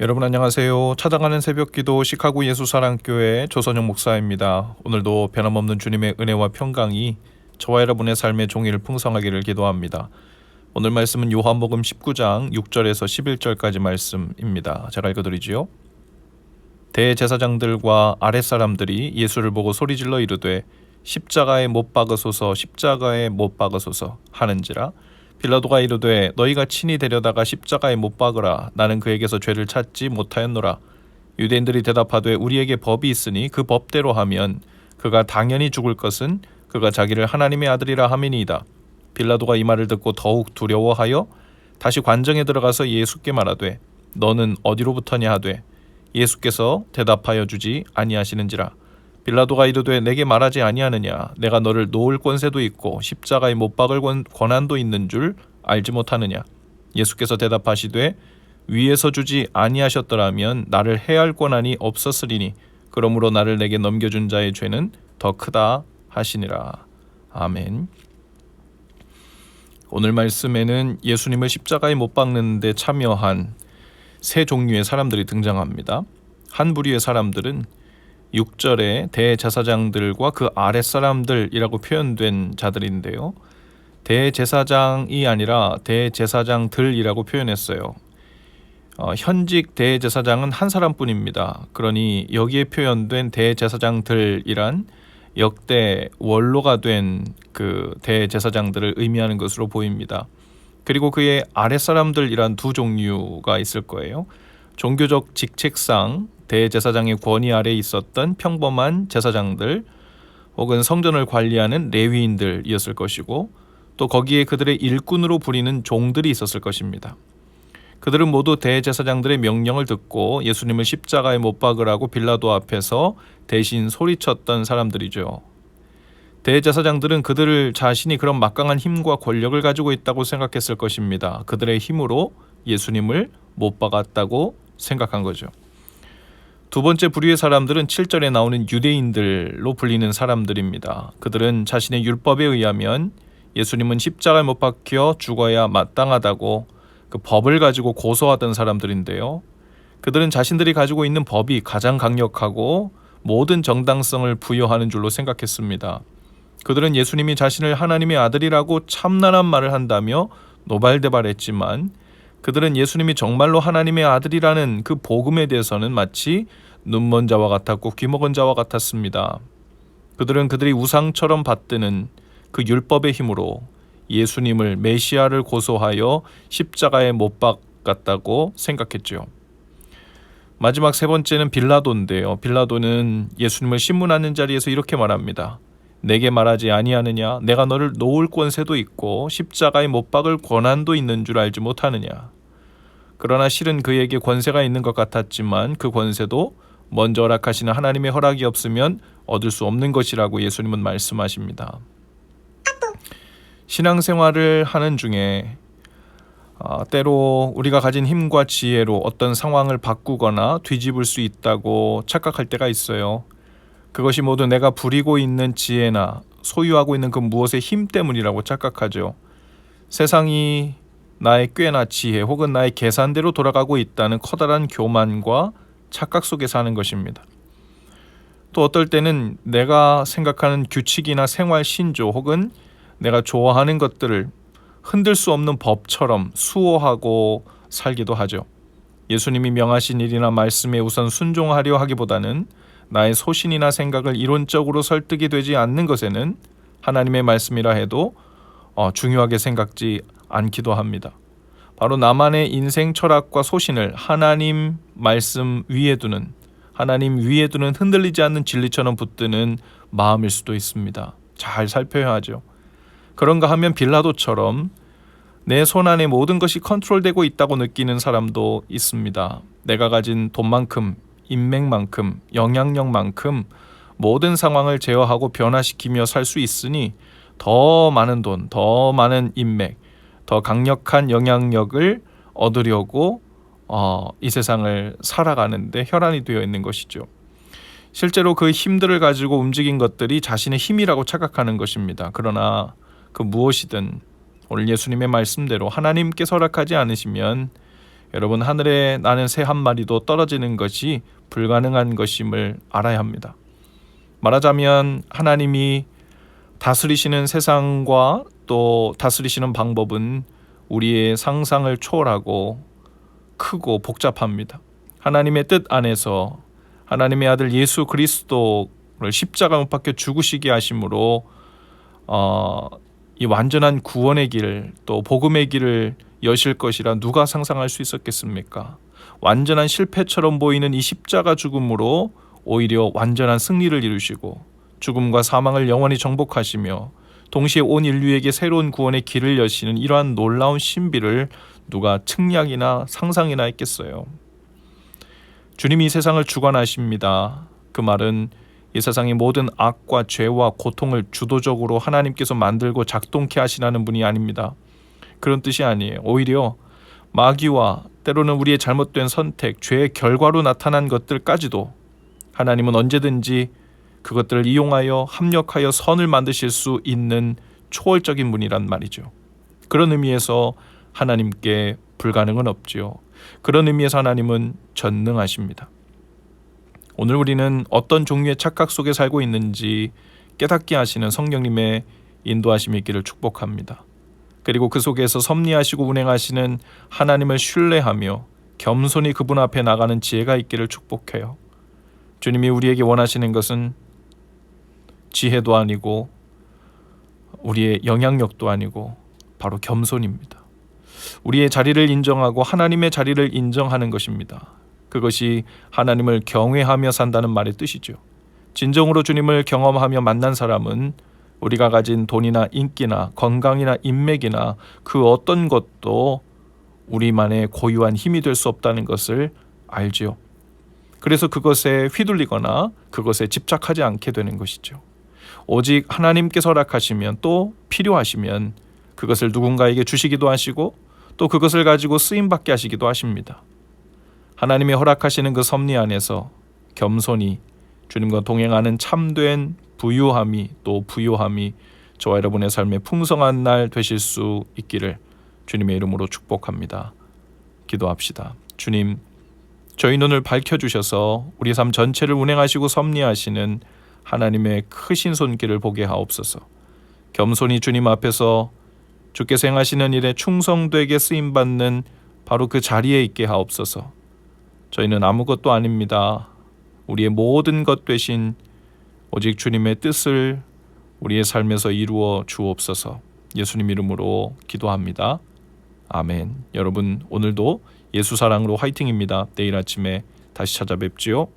여러분 안녕하세요. 찾아가는 새벽기도 시카고 예수사랑교회 조선영 목사입니다. 오늘도 변함없는 주님의 은혜와 평강이 저와 여러분의 삶의 종일 풍성하기를 기도합니다. 오늘 말씀은 요한복음 19장 6절에서 11절까지 말씀입니다. 제가 읽어드리지요. 대제사장들과 아랫사람들이 예수를 보고 소리질러 이르되 십자가에 못 박으소서 십자가에 못 박으소서 하는지라. 빌라도가 이르되 너희가 친히 데려다가 십자가에 못 박으라. 나는 그에게서 죄를 찾지 못하였노라. 유대인들이 대답하되 우리에게 법이 있으니 그 법대로 하면 그가 당연히 죽을 것은 그가 자기를 하나님의 아들이라 함이니이다. 빌라도가 이 말을 듣고 더욱 두려워하여 다시 관정에 들어가서 예수께 말하되 너는 어디로부터냐 하되 예수께서 대답하여 주지 아니하시는지라. 빌라도가 이르되 내게 말하지 아니하느냐. 내가 너를 놓을 권세도 있고 십자가에 못 박을 권한도 있는 줄 알지 못하느냐. 예수께서 대답하시되 위에서 주지 아니하셨더라면 나를 해할 권한이 없었으리니 그러므로 나를 내게 넘겨준 자의 죄는 더 크다 하시니라. 아멘. 오늘 말씀에는 예수님을 십자가에 못 박는 데 참여한 세 종류의 사람들이 등장합니다. 한 부류의 사람들은 6절에 대제사장들과 그 아랫사람들이라고 표현된 자들인데요. 대제사장이 아니라 대제사장들이라고 표현했어요. 현직 대제사장은 한 사람뿐입니다. 그러니 여기에 표현된 대제사장들이란 역대 원로가 된 그 대제사장들을 의미하는 것으로 보입니다. 그리고 그의 아랫사람들이란 두 종류가 있을 거예요. 종교적 직책상 대제사장의 권위 아래에 있었던 평범한 제사장들 혹은 성전을 관리하는 레위인들이었을 것이고 또 거기에 그들의 일꾼으로 부리는 종들이 있었을 것입니다. 그들은 모두 대제사장들의 명령을 듣고 예수님을 십자가에 못 박으라고 빌라도 앞에서 대신 소리쳤던 사람들이죠. 대제사장들은 그들 자신이 그런 막강한 힘과 권력을 가지고 있다고 생각했을 것입니다. 그들의 힘으로 예수님을 못 박았다고 생각한 거죠. 두 번째 부류의 사람들은 7절에 나오는 유대인들로 불리는 사람들입니다. 그들은 자신의 율법에 의하면 예수님은 십자가에 못 박혀 죽어야 마땅하다고 그 법을 가지고 고소하던 사람들인데요. 그들은 자신들이 가지고 있는 법이 가장 강력하고 모든 정당성을 부여하는 줄로 생각했습니다. 그들은 예수님이 자신을 하나님의 아들이라고 참난한 말을 한다며 노발대발했지만 그들은 예수님이 정말로 하나님의 아들이라는 그 복음에 대해서는 마치 눈먼 자와 같았고 귀먹은 자와 같았습니다. 그들은 그들이 우상처럼 받드는 그 율법의 힘으로 예수님을 메시아를 고소하여 십자가에 못 박았다고 생각했죠. 마지막 세 번째는 빌라도인데요. 빌라도는 예수님을 신문하는 자리에서 이렇게 말합니다. 내게 말하지 아니하느냐. 내가 너를 놓을 권세도 있고 십자가에 못 박을 권한도 있는 줄 알지 못하느냐. 그러나 실은 그에게 권세가 있는 것 같았지만 그 권세도 먼저 허락하시는 하나님의 허락이 없으면 얻을 수 없는 것이라고 예수님은 말씀하십니다. 신앙생활을 하는 중에 때로 우리가 가진 힘과 지혜로 어떤 상황을 바꾸거나 뒤집을 수 있다고 착각할 때가 있어요. 그것이 모두 내가 부리고 있는 지혜나 소유하고 있는 그 무엇의 힘 때문이라고 착각하죠. 세상이 나의 꾀나 지혜 혹은 나의 계산대로 돌아가고 있다는 커다란 교만과 착각 속에 사는 것입니다. 또 어떨 때는 내가 생각하는 규칙이나 생활 신조 혹은 내가 좋아하는 것들을 흔들 수 없는 법처럼 수호하고 살기도 하죠. 예수님이 명하신 일이나 말씀에 우선 순종하려 하기보다는 나의 소신이나 생각을 이론적으로 설득이 되지 않는 것에는 하나님의 말씀이라 해도 중요하게 생각지 않기도 합니다. 바로 나만의 인생 철학과 소신을 하나님 말씀 위에 두는 흔들리지 않는 진리처럼 붙드는 마음일 수도 있습니다. 잘 살펴야 하죠. 그런가 하면 빌라도처럼 내 손안에 모든 것이 컨트롤되고 있다고 느끼는 사람도 있습니다. 내가 가진 돈만큼, 인맥만큼, 영향력만큼 모든 상황을 제어하고 변화시키며 살 수 있으니 더 많은 돈, 더 많은 인맥, 더 강력한 영향력을 얻으려고 이 세상을 살아가는데 혈안이 되어 있는 것이죠. 실제로 그 힘들을 가지고 움직인 것들이 자신의 힘이라고 착각하는 것입니다. 그러나 그 무엇이든 오늘 예수님의 말씀대로 하나님께서 허락하지 않으시면 여러분, 하늘에 나는 새 한 마리도 떨어지는 것이 불가능한 것임을 알아야 합니다. 말하자면 하나님이 다스리시는 세상과 또 다스리시는 방법은 우리의 상상을 초월하고 크고 복잡합니다. 하나님의 뜻 안에서 하나님의 아들 예수 그리스도를 십자가 못 박혀 죽으시게 하심으로 이 완전한 구원의 길, 또 복음의 길을 여실 것이라 누가 상상할 수 있었겠습니까? 완전한 실패처럼 보이는 이 십자가 죽음으로 오히려 완전한 승리를 이루시고 죽음과 사망을 영원히 정복하시며 동시에 온 인류에게 새로운 구원의 길을 여시는 이러한 놀라운 신비를 누가 측량이나 상상이나 했겠어요? 주님이 세상을 주관하십니다. 그 말은 이 세상의 모든 악과 죄와 고통을 주도적으로 하나님께서 만들고 작동케 하시라는 분이 아닙니다. 그런 뜻이 아니에요. 오히려 마귀와 때로는 우리의 잘못된 선택, 죄의 결과로 나타난 것들까지도 하나님은 언제든지 그것들을 이용하여 합력하여 선을 만드실 수 있는 초월적인 분이란 말이죠. 그런 의미에서 하나님께 불가능은 없지요. 그런 의미에서 하나님은 전능하십니다. 오늘 우리는 어떤 종류의 착각 속에 살고 있는지 깨닫게 하시는 성령님의 인도하심이 있기를 축복합니다. 그리고 그 속에서 섭리하시고 운행하시는 하나님을 신뢰하며 겸손히 그분 앞에 나가는 지혜가 있기를 축복해요. 주님이 우리에게 원하시는 것은 지혜도 아니고 우리의 영향력도 아니고 바로 겸손입니다. 우리의 자리를 인정하고 하나님의 자리를 인정하는 것입니다. 그것이 하나님을 경외하며 산다는 말의 뜻이죠. 진정으로 주님을 경험하며 만난 사람은 우리가 가진 돈이나 인기나 건강이나 인맥이나 그 어떤 것도 우리만의 고유한 힘이 될 수 없다는 것을 알지요. 그래서 그것에 휘둘리거나 그것에 집착하지 않게 되는 것이죠. 오직 하나님께서 허락하시면 또 필요하시면 그것을 누군가에게 주시기도 하시고 또 그것을 가지고 쓰임받게 하시기도 하십니다. 하나님이 허락하시는 그 섭리 안에서 겸손히 주님과 동행하는 참된 부유함이 또 부요함이 저와 여러분의 삶의 풍성한 날 되실 수 있기를 주님의 이름으로 축복합니다. 기도합시다. 주님, 저희 눈을 밝혀주셔서 우리 삶 전체를 운행하시고 섭리하시는 하나님의 크신 손길을 보게 하옵소서. 겸손히 주님 앞에서 주께서 행하시는 일에 충성되게 쓰임받는 바로 그 자리에 있게 하옵소서. 저희는 아무것도 아닙니다. 우리의 모든 것 되신 오직 주님의 뜻을 우리의 삶에서 이루어 주옵소서. 예수님 이름으로 기도합니다. 아멘. 여러분, 오늘도 예수 사랑으로 화이팅입니다. 내일 아침에 다시 찾아뵙지요.